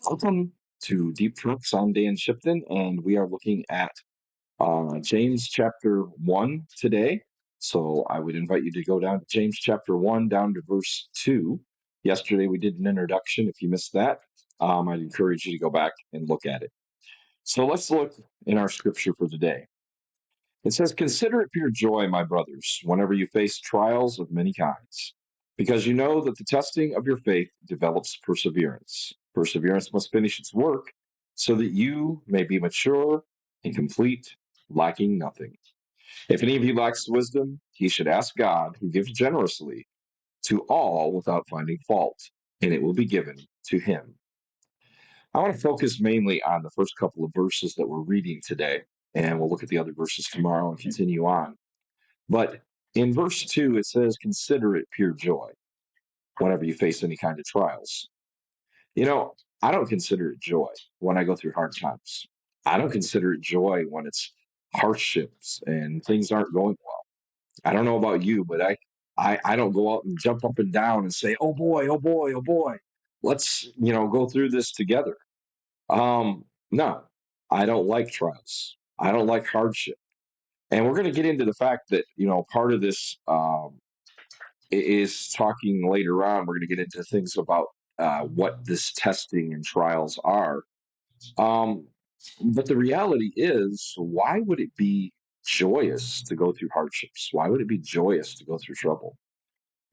Welcome to Deep Trucks. I'm Dan Shipton, and we are looking at James chapter 1 today. So I would invite you to go down to James chapter 1, down to verse 2. Yesterday we did an introduction. If you missed that, I'd encourage you to go back and look at it. So let's look in our scripture for today. It says, "Consider it pure joy, my brothers, whenever you face trials of many kinds, because you know that the testing of your faith develops perseverance. Perseverance must finish its work, so that you may be mature and complete, lacking nothing. If any of you lacks wisdom, he should ask God, who gives generously to all without finding fault, and it will be given to him." I want to focus mainly on the first couple of verses that we're reading today, and we'll look at the other verses tomorrow and continue on. But in verse 2, it says, "Consider it pure joy whenever you face any kind of trials." You know, I don't consider it joy when I go through hard times. I don't consider it joy when it's hardships and things aren't going well. I don't know about you, but I don't go out and jump up and down and say, "Oh boy, oh boy, oh boy, let's, go through this together." No, I don't like trials. I don't like hardship. And we're going to get into the fact that, part of this is talking later on. We're going to get into things about what this testing and trials are. Um, but the reality is, why would it be joyous to go through hardships? Why would it be joyous to go through trouble?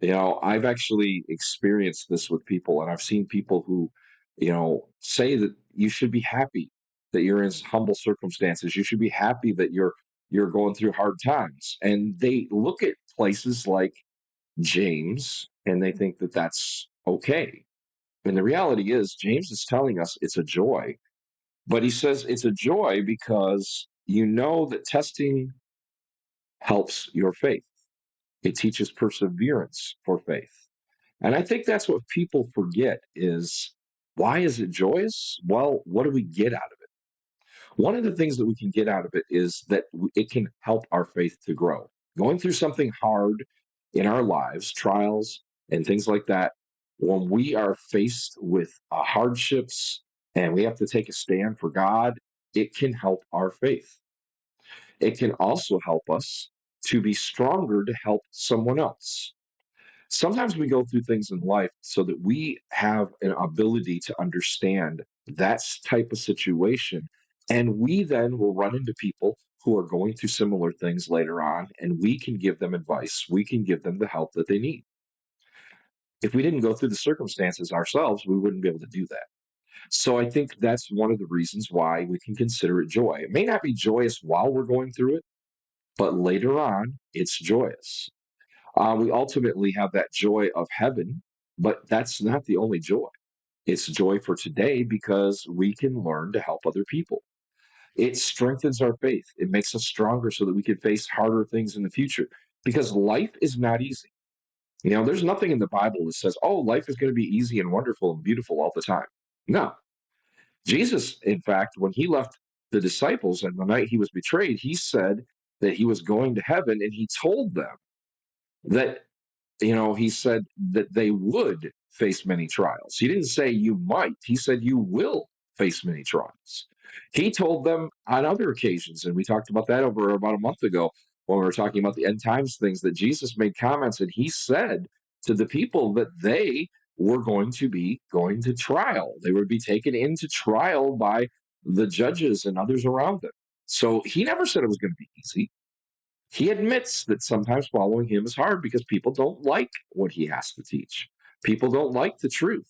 I've actually experienced this with people, and I've seen people who, say that you should be happy that you're in humble circumstances. You should be happy that you're going through hard times, and they look at places like James and they think that that's okay. And the reality is, James is telling us it's a joy, but he says it's a joy because you know that testing helps your faith. It teaches perseverance for faith. And I think that's what people forget is, why is it joyous? Well, what do we get out of it? One of the things that we can get out of it is that it can help our faith to grow. Going through something hard in our lives, trials and things like that, when we are faced with hardships and we have to take a stand for God, it can help our faith. It can also help us to be stronger to help someone else. Sometimes we go through things in life so that we have an ability to understand that type of situation. And we then will run into people who are going through similar things later on, and we can give them advice. We can give them the help that they need. If we didn't go through the circumstances ourselves, we wouldn't be able to do that. So I think that's one of the reasons why we can consider it joy. It may not be joyous while we're going through it, but later on, it's joyous. We ultimately have that joy of heaven, but that's not the only joy. It's joy for today because we can learn to help other people. It strengthens our faith. It makes us stronger so that we can face harder things in the future because life is not easy. There's nothing in the Bible that says, oh, life is going to be easy and wonderful and beautiful all the time. No. Jesus, in fact, when he left the disciples and the night he was betrayed, he said that he was going to heaven and he told them that he said that they would face many trials. He didn't say you might, he said you will face many trials. He told them on other occasions, and we talked about that over about a month ago when we were talking about the end times things, that Jesus made comments and he said to the people that they were going to be going to trial. They would be taken into trial by the judges and others around them. So he never said it was going to be easy. He admits that sometimes following him is hard because people don't like what he has to teach. People don't like the truth,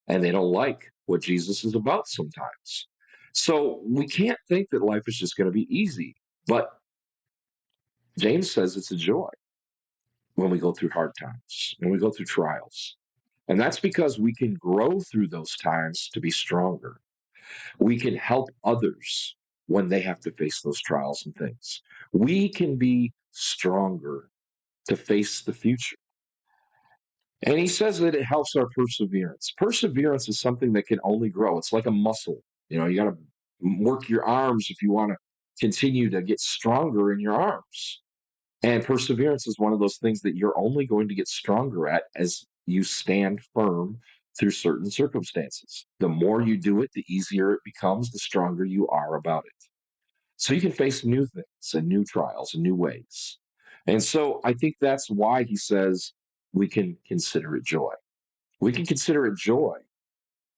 and they don't like what Jesus is about sometimes. So we can't think that life is just going to be easy. But James says it's a joy when we go through hard times, when we go through trials. And that's because we can grow through those times to be stronger. We can help others when they have to face those trials and things. We can be stronger to face the future. And he says that it helps our perseverance. Perseverance is something that can only grow. It's like a muscle. You got to work your arms if you want to continue to get stronger in your arms. And perseverance is one of those things that you're only going to get stronger at as you stand firm through certain circumstances. The more you do it, the easier it becomes, the stronger you are about it. So you can face new things and new trials and new ways. And so I think that's why he says we can consider it joy. We can consider it joy,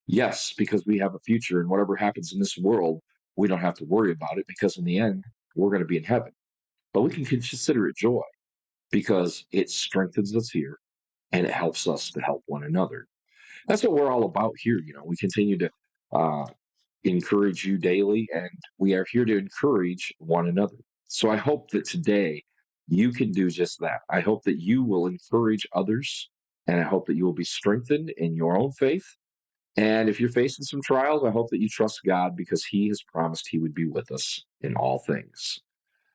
yes, because we have a future, and whatever happens in this world, we don't have to worry about it because in the end, we're going to be in heaven. But we can consider it joy because it strengthens us here and it helps us to help one another. That's what we're all about here. We continue to uh, encourage you daily, and we are here to encourage one another. So I hope that today you can do just that. I hope that you will encourage others, and I hope that you will be strengthened in your own faith. And if you're facing some trials, I hope that you trust God because He has promised He would be with us in all things.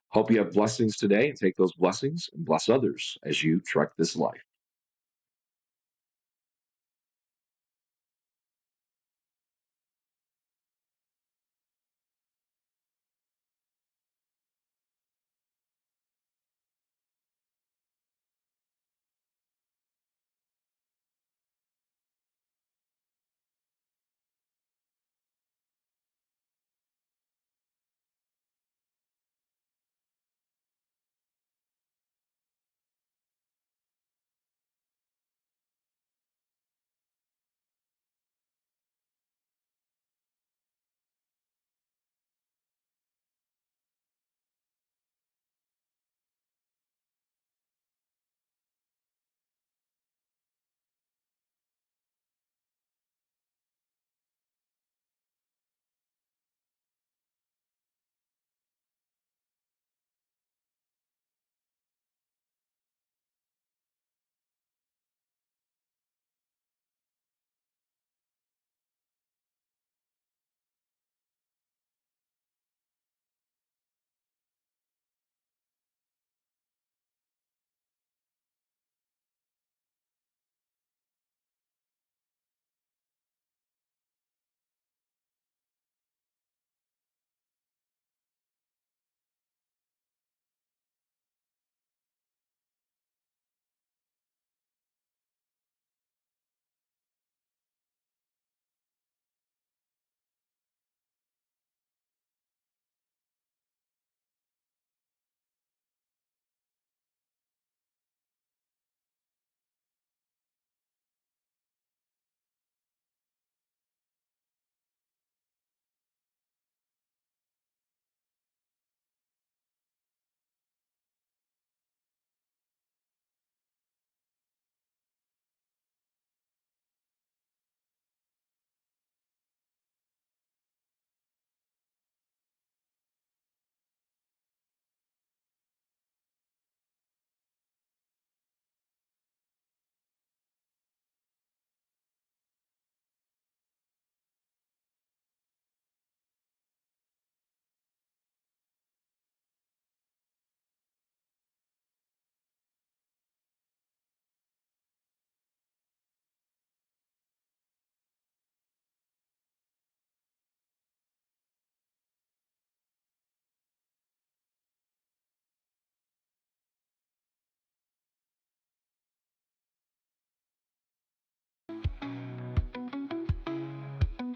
Hope you have blessings today and take those blessings and bless others as you trek this life.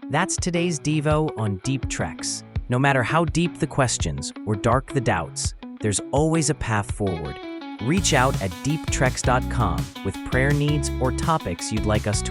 That's today's Devo on Deep Treks. No matter how deep the questions or dark the doubts, there's always a path forward. Reach out at deeptreks.com with prayer needs or topics you'd like us to